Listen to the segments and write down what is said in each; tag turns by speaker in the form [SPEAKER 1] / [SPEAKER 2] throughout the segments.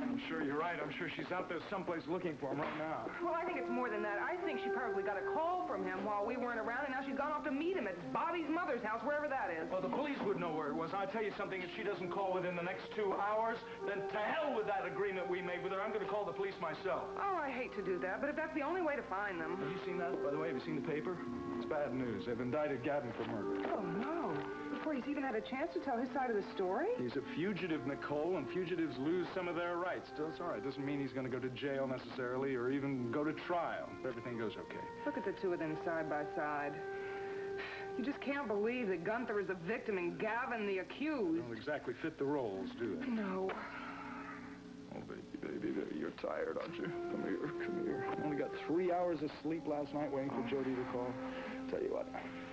[SPEAKER 1] I'm sure you're right. I'm sure she's out there someplace looking for him right now.
[SPEAKER 2] Well, I think it's more than that. I think she probably got a call from him while we weren't around, and now she's gone off to meet him at Bobbie's mother's house, wherever that is.
[SPEAKER 1] Well, the police would know where it was. I tell you something, if she doesn't call within the next 2 hours, then to hell with that agreement we made with her. I'm going to call the police myself.
[SPEAKER 2] Oh, I hate to do that, but if that's the only way to find them...
[SPEAKER 1] Have you seen that, by the way? Have you seen the paper? It's bad news. They've indicted Gavin for murder.
[SPEAKER 2] Oh, no. Before he's even had a chance to tell his side of the story?
[SPEAKER 1] He's a fugitive, Nicole, and fugitives lose some of their rights. Still, it's all right. Doesn't mean he's going to go to jail necessarily or even go to trial if everything goes okay.
[SPEAKER 2] Look at the two of them side by side. You just can't believe that Gunther is the victim and Gavin the accused.
[SPEAKER 1] They don't exactly fit the roles, do they?
[SPEAKER 2] No.
[SPEAKER 1] Oh, baby, you're tired, aren't you? Come here. Only got 3 hours of sleep last night waiting for Jody to call. Tell you what,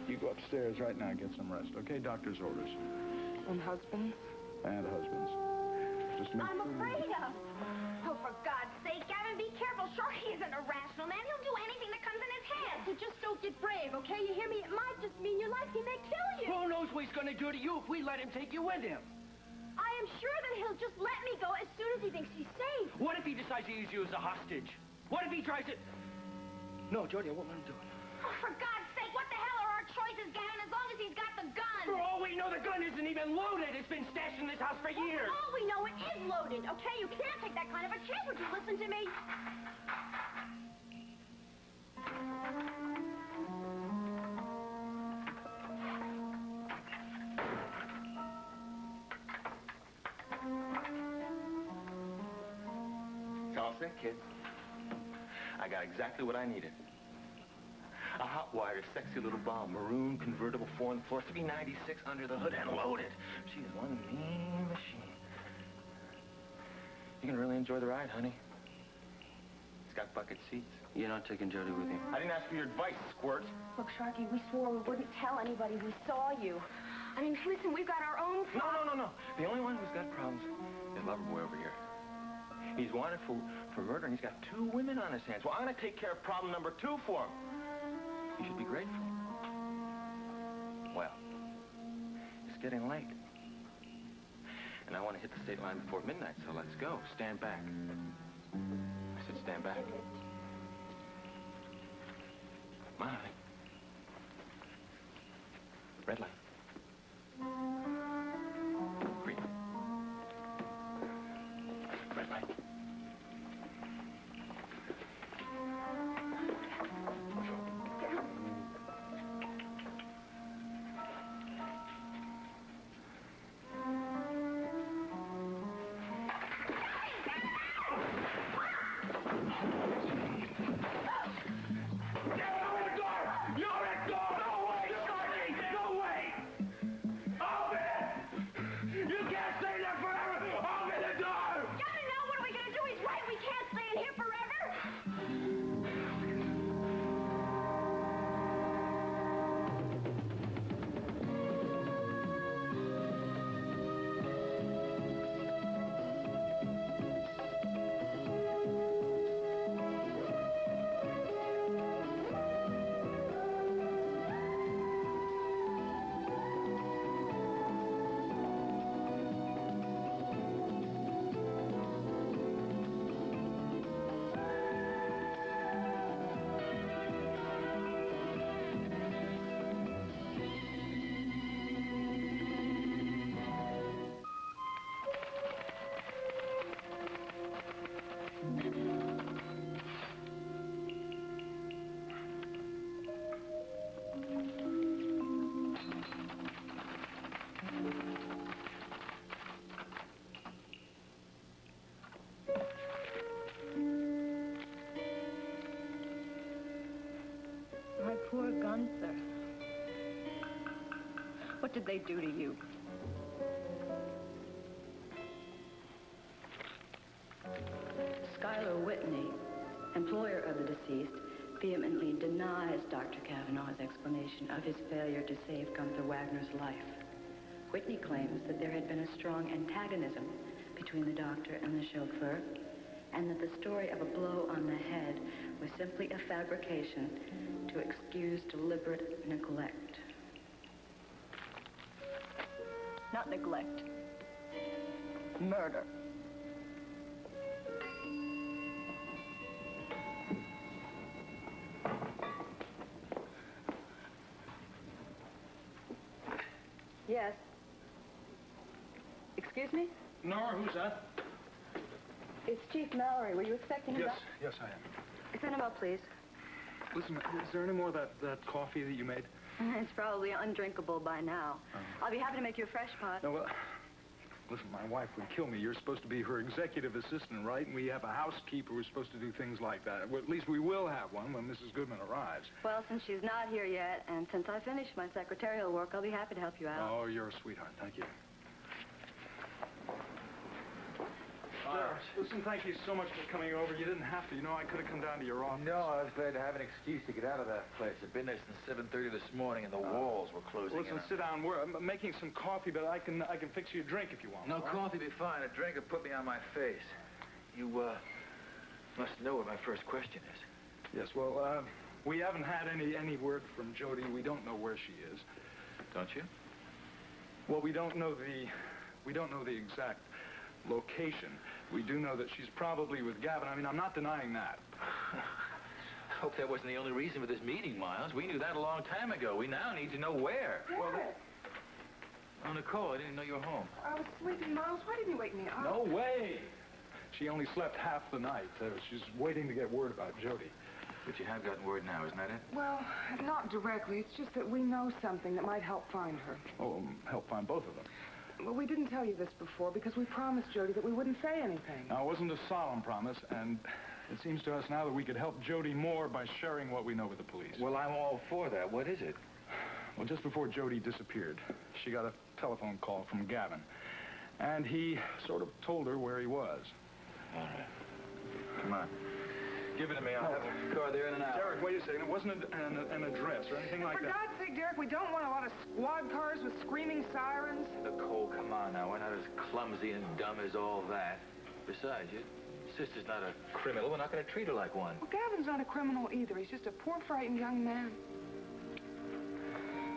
[SPEAKER 1] you go upstairs right now and get some rest, okay? Doctor's orders.
[SPEAKER 2] And husbands?
[SPEAKER 1] And husbands. Just make
[SPEAKER 3] I'm afraid of. Oh, for God's sake, Gavin, be careful. Sure, he isn't a rational man. He'll do anything that comes in his head.
[SPEAKER 4] So just don't get brave, okay? You hear me? It might just mean your life. He may kill you.
[SPEAKER 5] Who knows what he's going to do to you if we let him take you with him?
[SPEAKER 4] I am sure that he'll just let me go as soon as he thinks he's safe.
[SPEAKER 5] What if he decides to use you as a hostage? What if he tries to... No, Jody, I won't let him do it.
[SPEAKER 3] Oh, for God's sake, what the hell are our choices, Gavin, as long as he's got the gun?
[SPEAKER 5] For all we know, the gun isn't even loaded. It's been stashed in this house for years.
[SPEAKER 4] For all we know, it is loaded, okay? You can't take that kind of a chance. Would you listen to me?
[SPEAKER 6] It's all set, kids. I got exactly what I needed. A hot-wired, sexy little bomb, maroon, convertible, 4 on the floor, 396 under the hood, and loaded. She is one mean machine. You're gonna really enjoy the ride, honey. It's got bucket seats. You're not taking Jody with you. I didn't ask for your advice, squirt.
[SPEAKER 4] Look, Sharky, we swore we wouldn't tell anybody we saw you. I mean, listen, we've got our own problems.
[SPEAKER 6] No. The only one who's got problems is Loverboy over here. He's wanted for murder, and he's got 2 women on his hands. Well, I'm gonna take care of problem number 2 for him. You should be grateful. Well, it's getting late. And I want to hit the state line before midnight, so let's go. Stand back. I said stand back. Come on, honey. Red light. Green. Red light.
[SPEAKER 7] Poor Gunther. What did they do to you?
[SPEAKER 8] Whitney, employer of the deceased, vehemently denies Dr. Cavanaugh's explanation of his failure to save Gunther Wagner's life. Whitney claims that there had been a strong antagonism between the doctor and the chauffeur, and that the story of a blow on the head was simply a fabrication to excuse deliberate neglect.
[SPEAKER 7] Not neglect. Murder.
[SPEAKER 8] Excuse me?
[SPEAKER 1] Nora, who's that?
[SPEAKER 8] It's Chief Mallory. Were you expecting him
[SPEAKER 1] Yes,
[SPEAKER 8] back?
[SPEAKER 1] yes, I am.
[SPEAKER 8] Send him up, please.
[SPEAKER 1] Listen, is there any more of that coffee that you made?
[SPEAKER 8] It's probably undrinkable by now. I'll be happy to make you a fresh pot.
[SPEAKER 1] No, well, listen, my wife would kill me. You're supposed to be her executive assistant, right? And we have a housekeeper who's supposed to do things like that. Well, at least we will have one when Mrs. Goodman arrives.
[SPEAKER 8] Well, since she's not here yet, and since I finished my secretarial work, I'll be happy to help you out.
[SPEAKER 1] Oh, you're a sweetheart. Thank you. Listen, thank you so much for coming over. You didn't have to. You know, I could have come down to your office.
[SPEAKER 9] No, I was glad to have an excuse to get out of that place. I've been there since 7:30 this morning, and the walls were closing in.
[SPEAKER 1] Listen, sit down. I'm making some coffee, but I can fix you a drink if you want.
[SPEAKER 9] No, coffee be fine. A drink would put me on my face. You, must know what my first question is.
[SPEAKER 1] Yes, well, we haven't had any word from Jody. We don't know where she is.
[SPEAKER 9] Don't you?
[SPEAKER 1] Well, we don't know the exact location. We do know that she's probably with Gavin. I mean, I'm not denying that.
[SPEAKER 9] I hope that wasn't the only reason for this meeting, Miles. We knew that a long time ago. We now need to know where.
[SPEAKER 2] Well,
[SPEAKER 9] Oh, Nicole, I didn't know you were home.
[SPEAKER 2] I was sleeping, Miles. Why didn't you wake me up?
[SPEAKER 1] No way. She only slept half the night. She's waiting to get word about Jody.
[SPEAKER 9] But you have gotten word now, isn't that it?
[SPEAKER 2] Well, not directly. It's just that we know something that might help find her.
[SPEAKER 1] Oh, help find both of them.
[SPEAKER 2] Well, we didn't tell you this before because we promised Jody that we wouldn't say anything.
[SPEAKER 1] Now, it wasn't a solemn promise, and it seems to us now that we could help Jody more by sharing what we know with the police.
[SPEAKER 9] Well, I'm all for that. What is it?
[SPEAKER 1] Well, just before Jody disappeared, she got a telephone call from Gavin, and he sort of told her where he was.
[SPEAKER 9] All right. Come on. Give it to me. I'll have the car there in an hour.
[SPEAKER 1] Derek, wait a second. It wasn't an address or anything like
[SPEAKER 2] For
[SPEAKER 1] that.
[SPEAKER 2] God's sake, Derek, we don't want a lot of squad cars with screaming sirens.
[SPEAKER 9] Nicole, come on now. We're not as clumsy and dumb as all that. Besides, your sister's not a criminal. We're not going to treat her like one.
[SPEAKER 2] Well, Gavin's not a criminal either. He's just a poor, frightened young man.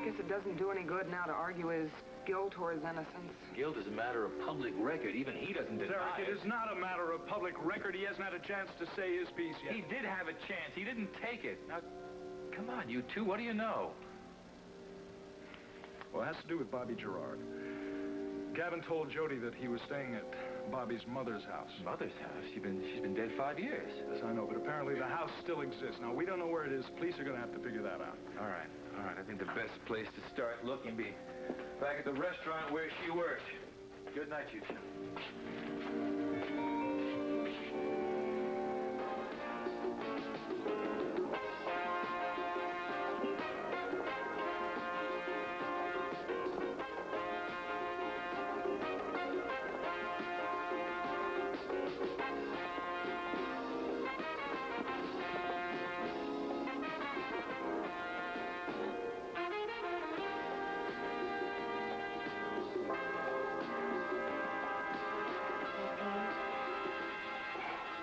[SPEAKER 2] Guess it doesn't do any good now to argue his guilt or his innocence.
[SPEAKER 9] Guilt is a matter of public record. Even he doesn't deny
[SPEAKER 1] Derek, it is not a matter of public record. He hasn't had a chance to say his piece yet.
[SPEAKER 9] He did have a chance. He didn't take it. Now, come on, you two. What do you know?
[SPEAKER 1] Well, it has to do with Bobbie Gerard. Gavin told Jody that he was staying at Bobbie's mother's house.
[SPEAKER 9] Mother's house? She's been dead 5 years.
[SPEAKER 1] Yes, I know, but apparently the house still exists. Now, we don't know where it is. Police are going to have to figure that out.
[SPEAKER 9] All right. I think the best place to start looking be back at the restaurant where she worked. Good night, you two.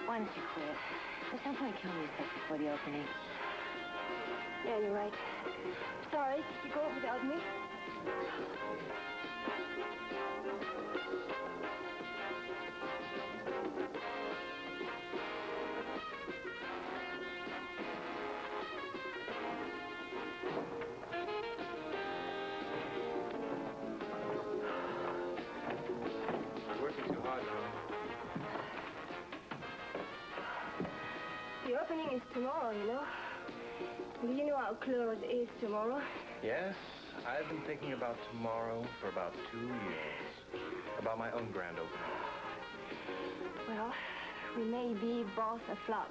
[SPEAKER 4] Why don't you quit? There's no point killing yourself before the opening. Yeah, you're right. Sorry, you go without me.
[SPEAKER 9] You're working too hard now.
[SPEAKER 4] The opening is tomorrow, you know. Do you know how close it is tomorrow?
[SPEAKER 10] Yes, I've been thinking about tomorrow for about 2 years. About my own grand opening.
[SPEAKER 4] Well, we may be both a flop,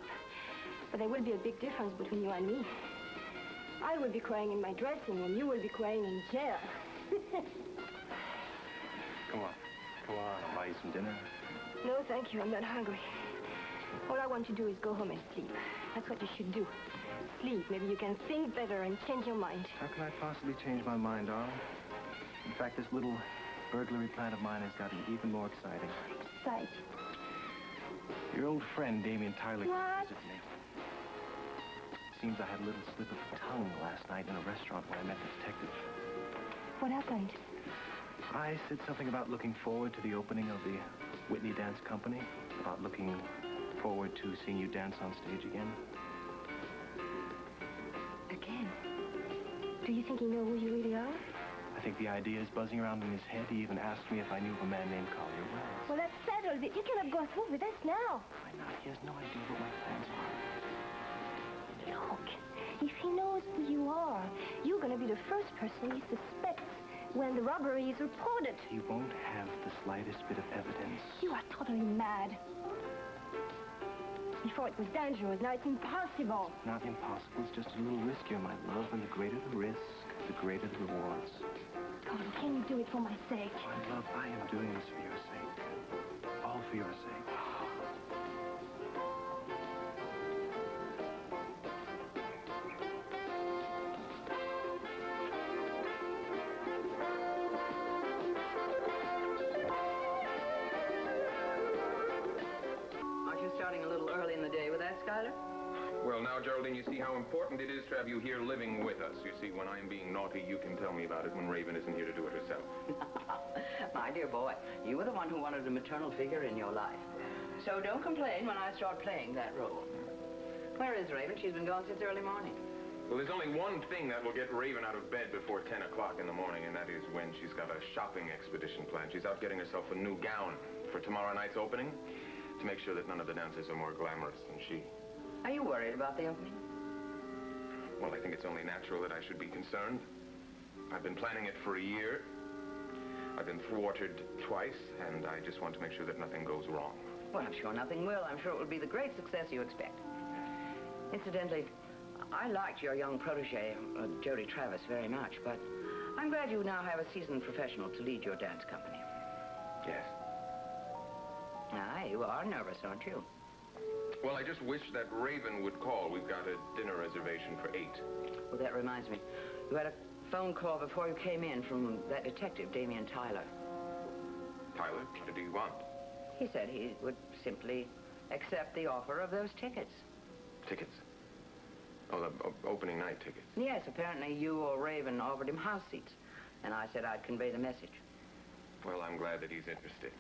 [SPEAKER 4] but there will be a big difference between you and me. I will be crying in my dressing room. You will be crying in jail.
[SPEAKER 10] Come on, I'll buy you some dinner.
[SPEAKER 4] No, thank you. I'm not hungry. All I want to do is go home and sleep. That's what you should do. Sleep. Maybe you can think better and change your mind.
[SPEAKER 10] How can I possibly change my mind, Arnold? In fact, this little burglary plan of mine has gotten even more exciting.
[SPEAKER 4] Exciting.
[SPEAKER 10] Your old friend, Damien Tyler,
[SPEAKER 4] What?
[SPEAKER 10] came to visit me. Seems I had a little slip of the tongue last night in a restaurant where I met the detective.
[SPEAKER 4] What happened?
[SPEAKER 10] I said something about looking forward to the opening of the Whitney Dance Company, about looking forward to seeing you dance on stage again.
[SPEAKER 4] Again? Do you think you know who you really are?
[SPEAKER 10] I think the idea is buzzing around in his head. He even asked me if I knew of a man named Collier Wells.
[SPEAKER 4] Well, that's settled. You cannot go through with this now.
[SPEAKER 10] Why not? He has no idea what my plans are.
[SPEAKER 4] Look, if he knows who you are, you're going to be the first person he suspects when the robbery is reported.
[SPEAKER 10] He won't have the slightest bit of evidence.
[SPEAKER 4] You are totally mad. Before it was dangerous, now it's impossible.
[SPEAKER 10] Not impossible, it's just a little riskier, my love, and the greater the risk, the greater the rewards.
[SPEAKER 4] Carlo, can you do it for my sake?
[SPEAKER 10] My love, I am doing this for your sake. All for your sake.
[SPEAKER 11] Starting a little early in the day with that, Skylar?
[SPEAKER 12] Well, now, Geraldine, you see how important it is to have you here living with us. You see, when I'm being naughty, you can tell me about it when Raven isn't here to do it herself.
[SPEAKER 11] My dear boy, you were the one who wanted a maternal figure in your life. So don't complain when I start playing that role. Where is Raven? She's been gone since early morning.
[SPEAKER 12] Well, there's only one thing that will get Raven out of bed before 10 o'clock in the morning, and that is when she's got a shopping expedition planned. She's out getting herself a new gown for tomorrow night's opening, to make sure that none of the dancers are more glamorous than she.
[SPEAKER 11] Are you worried about the opening?
[SPEAKER 12] Well, I think it's only natural that I should be concerned. I've been planning it for a year. I've been thwarted twice, and I just want to make sure that nothing goes wrong.
[SPEAKER 11] Well, I'm sure nothing will. I'm sure it will be the great success you expect. Incidentally, I liked your young protege, Jody Travis, very much, but I'm glad you now have a seasoned professional to lead your dance company.
[SPEAKER 12] Yes.
[SPEAKER 11] Ah, you are nervous, aren't you?
[SPEAKER 12] Well, I just wish that Raven would call. We've got a dinner reservation for 8.
[SPEAKER 11] Well, that reminds me. You had a phone call before you came in from that detective, Damien Tyler.
[SPEAKER 12] Tyler, what did he want?
[SPEAKER 11] He said he would simply accept the offer of those tickets.
[SPEAKER 12] Tickets? Oh, the opening night tickets.
[SPEAKER 11] Yes, apparently you or Raven offered him house seats, and I said I'd convey the message.
[SPEAKER 12] Well, I'm glad that he's interested.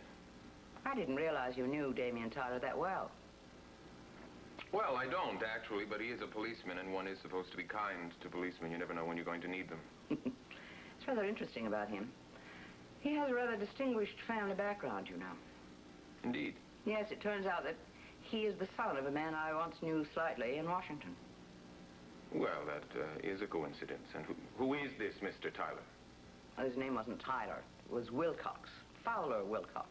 [SPEAKER 11] I didn't realize you knew Damien Tyler that well.
[SPEAKER 12] Well, I don't, actually, but he is a policeman, and one is supposed to be kind to policemen. You never know when you're going to need them.
[SPEAKER 11] It's rather interesting about him. He has a rather distinguished family background, you know.
[SPEAKER 12] Indeed.
[SPEAKER 11] Yes, it turns out that he is the son of a man I once knew slightly in Washington.
[SPEAKER 12] Well, that is a coincidence. And who is this Mr. Tyler?
[SPEAKER 11] Well, his name wasn't Tyler. It was Wilcox. Fowler Wilcox.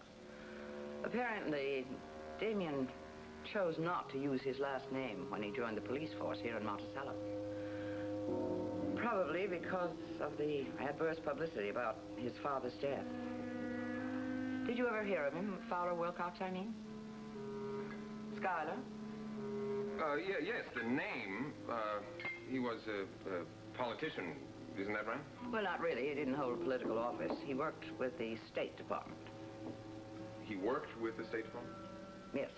[SPEAKER 11] Apparently, Damien chose not to use his last name when he joined the police force here in Monticello. Probably because of the adverse publicity about his father's death. Did you ever hear of him, Fowler Wilcox, I mean? Schuyler?
[SPEAKER 12] Yes, the name. He was a politician, isn't that right?
[SPEAKER 11] Well, not really. He didn't hold a political office. He worked with the State Department.
[SPEAKER 12] He worked with the State Department?
[SPEAKER 11] Yes.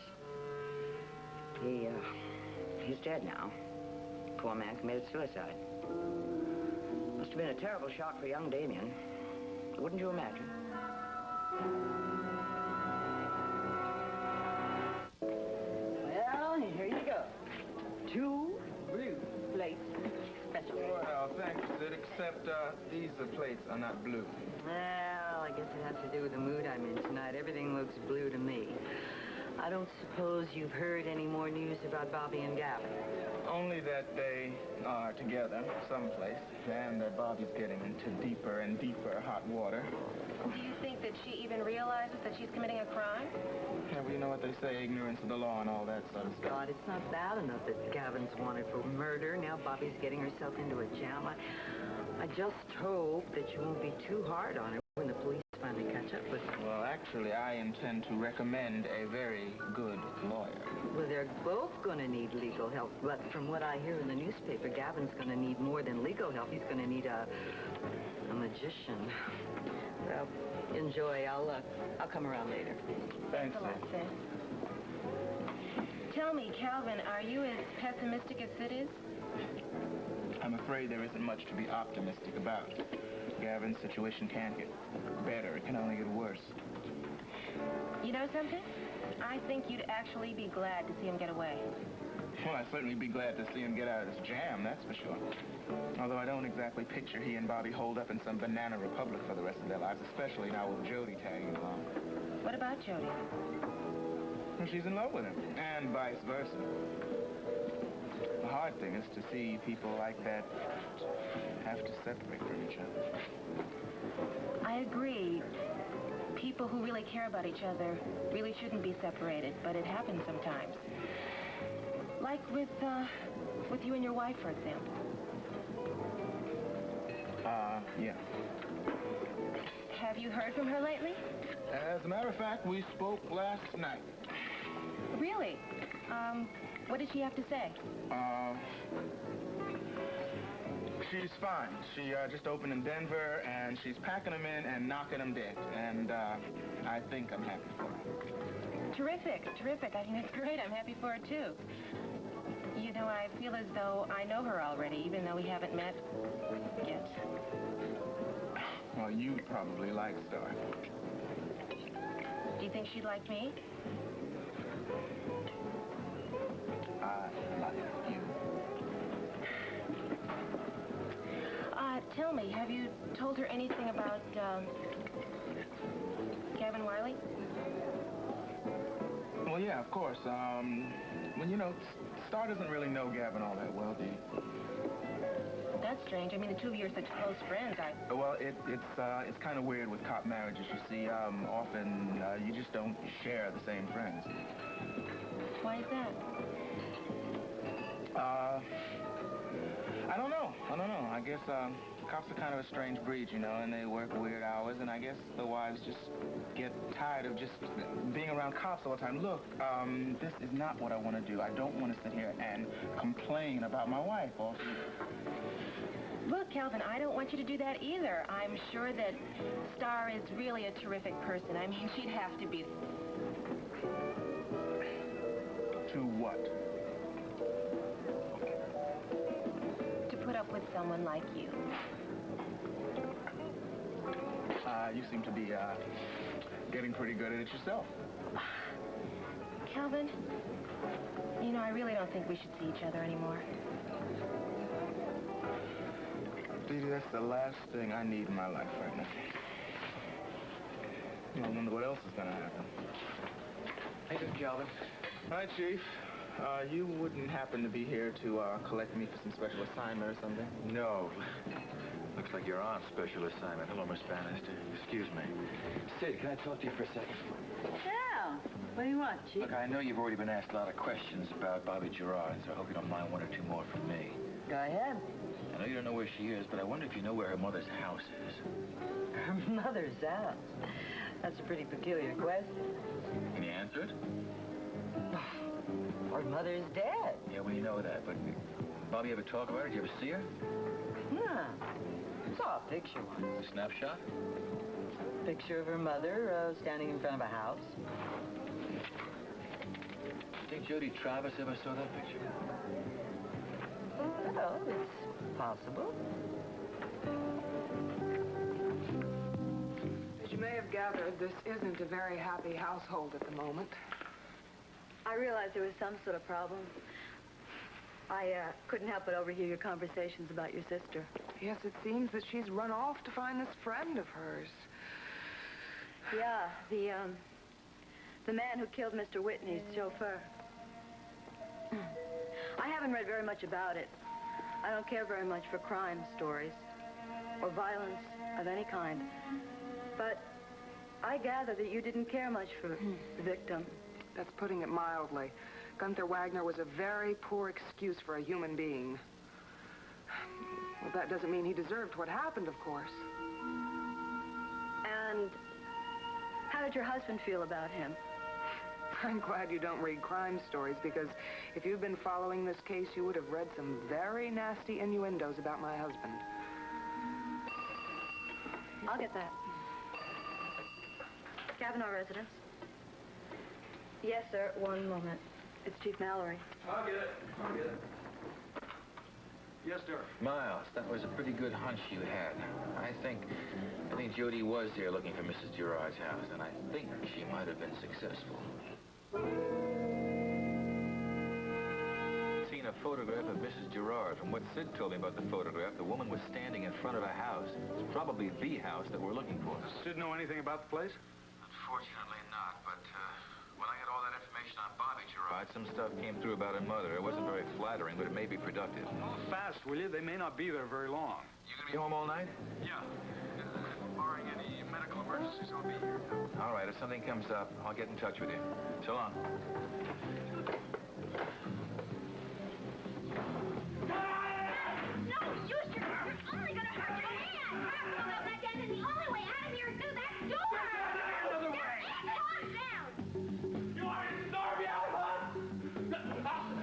[SPEAKER 11] He's dead now. Poor man committed suicide. Must have been a terrible shock for young Damien. Wouldn't you imagine? Well, here you go. 2 blue plates special.
[SPEAKER 13] Well, thank you, Sid, except these plates are not blue.
[SPEAKER 11] Well, I guess it has to do with the mood I'm in tonight. Everything looks blue to me. I don't suppose you've heard any more news about Bobbie and Gavin?
[SPEAKER 13] Only that they are together someplace, and that Bobbie's getting into deeper and deeper hot water.
[SPEAKER 14] Do you think that she even realizes that she's committing a crime?
[SPEAKER 13] Yeah, well, you know what they say, ignorance of the law and all that sort of stuff.
[SPEAKER 11] God, it's not bad enough that Gavin's wanted for murder. Now Bobbie's getting herself into a jam. I just hope that you won't be too hard on her when the police finally catch up with her.
[SPEAKER 13] Well, actually, I intend to recommend a very good lawyer.
[SPEAKER 11] Well, they're both going to need legal help, but from what I hear in the newspaper, Gavin's going to need more than legal help. He's going to need a magician. Well, enjoy. I'll come around later.
[SPEAKER 13] Thanks,
[SPEAKER 14] Sid. Tell me, Calvin, are you as pessimistic as Sid is?
[SPEAKER 13] I'm afraid there isn't much to be optimistic about. Gavin's situation can't get better. It can only get worse.
[SPEAKER 14] You know something? I think you'd actually be glad to see him get away.
[SPEAKER 13] Well, I'd certainly be glad to see him get out of this jam, that's for sure. Although I don't exactly picture he and Bobbie hold up in some banana republic for the rest of their lives, especially now with Jody tagging along.
[SPEAKER 14] What about Jody?
[SPEAKER 13] Well, she's in love with him, and vice versa. The hard thing is to see people like that have to separate from each other.
[SPEAKER 14] I agree. People who really care about each other really shouldn't be separated, but it happens sometimes. Like with you and your wife, for example.
[SPEAKER 13] Yeah.
[SPEAKER 14] Have you heard from her lately?
[SPEAKER 13] As a matter of fact, we spoke last night.
[SPEAKER 14] Really? What did she have to say?
[SPEAKER 13] She's fine. She just opened in Denver, and she's packing them in and knocking them dead. And I think I'm happy for her.
[SPEAKER 14] Terrific, terrific. I mean, it's great. I'm happy for her, too. You know, I feel as though I know her already, even though we haven't met yet.
[SPEAKER 13] Well, you'd probably like Star.
[SPEAKER 14] Do you think she'd like me?
[SPEAKER 13] I like you.
[SPEAKER 14] Tell me, have you told her anything about, Gavin Wiley?
[SPEAKER 13] Well, yeah, of course. Well, you know, Star doesn't really know Gavin all that well, do you?
[SPEAKER 14] That's strange. I mean, the two of you are such close friends.
[SPEAKER 13] Well, it's kind of weird with cop marriages. You see, often you just don't share the same friends.
[SPEAKER 14] Why is that?
[SPEAKER 13] I don't know. I guess cops are kind of a strange breed, you know, and they work weird hours, and I guess the wives just get tired of just being around cops all the time. Look, this is not what I want to do. I don't want to sit here and complain about my wife.
[SPEAKER 14] Look, Calvin, I don't want you to do that either. I'm sure that Star is really a terrific person. I mean, she'd have to be.
[SPEAKER 13] To what?
[SPEAKER 14] To put up with someone like you.
[SPEAKER 13] You seem to be, getting pretty good at it yourself.
[SPEAKER 14] Calvin, you know, I really don't think we should see each other anymore.
[SPEAKER 13] Didi, that's the last thing I need in my life right now. I wonder what else is gonna happen.
[SPEAKER 9] How you doing, Calvin?
[SPEAKER 13] Hi, Chief. You wouldn't happen to be here to, collect me for some special assignment or something?
[SPEAKER 9] No. Looks like you're on special assignment. Hello, Miss Bannister. Excuse me. Sid, can I talk to you for a second?
[SPEAKER 11] Yeah. What do you want, Chief?
[SPEAKER 9] Look, I know you've already been asked a lot of questions about Bobbie Gerard, so I hope you don't mind one or two more from me.
[SPEAKER 11] Go ahead.
[SPEAKER 9] I know you don't know where she is, but I wonder if you know where her mother's house is.
[SPEAKER 11] Her mother's house? That's a pretty peculiar question.
[SPEAKER 9] Can you answer it?
[SPEAKER 11] Her mother's dead.
[SPEAKER 9] Yeah, we know that, but did Bobbie ever talk about her? Did you ever see her?
[SPEAKER 11] Yeah. Saw a picture once.
[SPEAKER 9] A snapshot?
[SPEAKER 11] Picture of her mother standing in front of a house.
[SPEAKER 9] You think Jody Travis ever saw that picture?
[SPEAKER 11] Well, it's possible.
[SPEAKER 2] As you may have gathered, this isn't a very happy household at the moment.
[SPEAKER 8] I realized there was some sort of problem. I couldn't help but overhear your conversations about your sister.
[SPEAKER 2] Yes, it seems that she's run off to find this friend of hers.
[SPEAKER 8] Yeah, the man who killed Mr. Whitney's chauffeur. I haven't read very much about it. I don't care very much for crime stories or violence of any kind. But I gather that you didn't care much for the victim.
[SPEAKER 2] That's putting it mildly. Gunther Wagner was a very poor excuse for a human being. Well, that doesn't mean he deserved what happened, of course.
[SPEAKER 8] And how did your husband feel about him?
[SPEAKER 2] I'm glad you don't read crime stories, because if you've been following this case, you would have read some very nasty innuendos about my husband.
[SPEAKER 8] I'll get that. Cavanaugh residence. Yes, sir. One moment. It's Chief Mallory.
[SPEAKER 1] I'll get it. Yes, sir.
[SPEAKER 9] Miles, that was a pretty good hunch you had. I think Jody was there looking for Mrs. Gerard's house, and I think she might have been successful. photograph of Mrs. Gerard. From what Sid told me about the photograph, the woman was standing in front of a house. It's probably the house that we're looking for.
[SPEAKER 1] Does Sid know anything about the place?
[SPEAKER 9] Unfortunately not, but when I got all that information on Bobbie Gerard, some stuff came through about her mother. It wasn't very flattering, but it may be productive.
[SPEAKER 1] Move fast, will you? They may not be there very long.
[SPEAKER 9] You gonna be home all night?
[SPEAKER 1] Yeah. Barring any medical emergencies, I'll be here.
[SPEAKER 9] All right, if something comes up, I'll get in touch with you. So long.
[SPEAKER 3] No, you're only going to hurt your hand. That dance is the only way out of here through that door.
[SPEAKER 5] Another way.
[SPEAKER 3] Calm down.
[SPEAKER 5] You want me to starve you out, huh?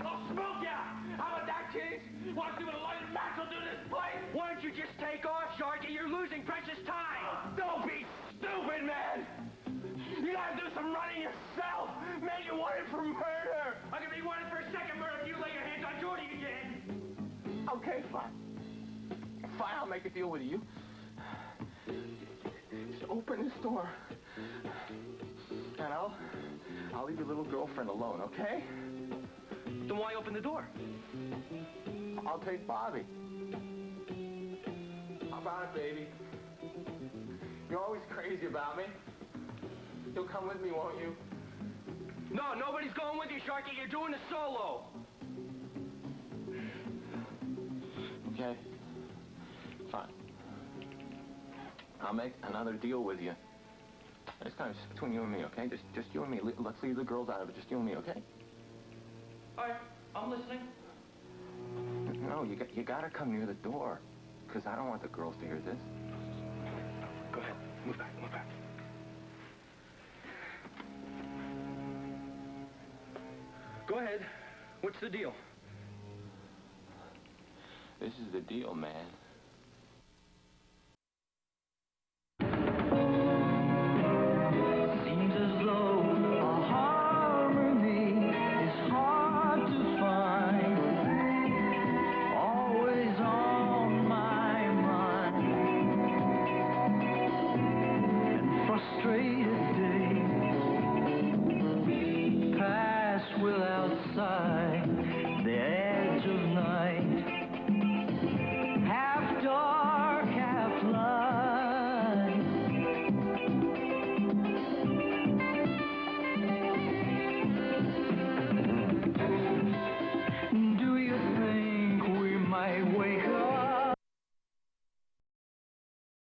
[SPEAKER 5] I'll smoke you. How about that, kids? Want to see what a lighted match will do to this place? Why don't you just take off, Sharky? You're losing precious time. Don't be stupid, man. You gotta do some running yourself. Man, you wanted for murder. I can be wanted for a second murder if you lay your hands on Jody again.
[SPEAKER 6] Okay, fine. Fine, I'll make a deal with you. Just open this door. And I'll leave your little girlfriend alone, okay?
[SPEAKER 5] Then why open the door?
[SPEAKER 6] I'll take Bobbie. How about it, baby? You're always crazy about me. You'll come with me, won't you?
[SPEAKER 5] No, nobody's going with you, Sharky. You're doing a solo.
[SPEAKER 6] Okay. Fine. I'll make another deal with you. It's kind of between you and me, okay? Just you and me. Let's leave the girls out of it. Just you and me, okay?
[SPEAKER 5] All right, I'm listening.
[SPEAKER 6] No, you gotta come near the door, because I don't want the girls to hear this.
[SPEAKER 10] Go ahead. Move back. Move back.
[SPEAKER 5] Go ahead. What's the deal?
[SPEAKER 6] This is the deal, man.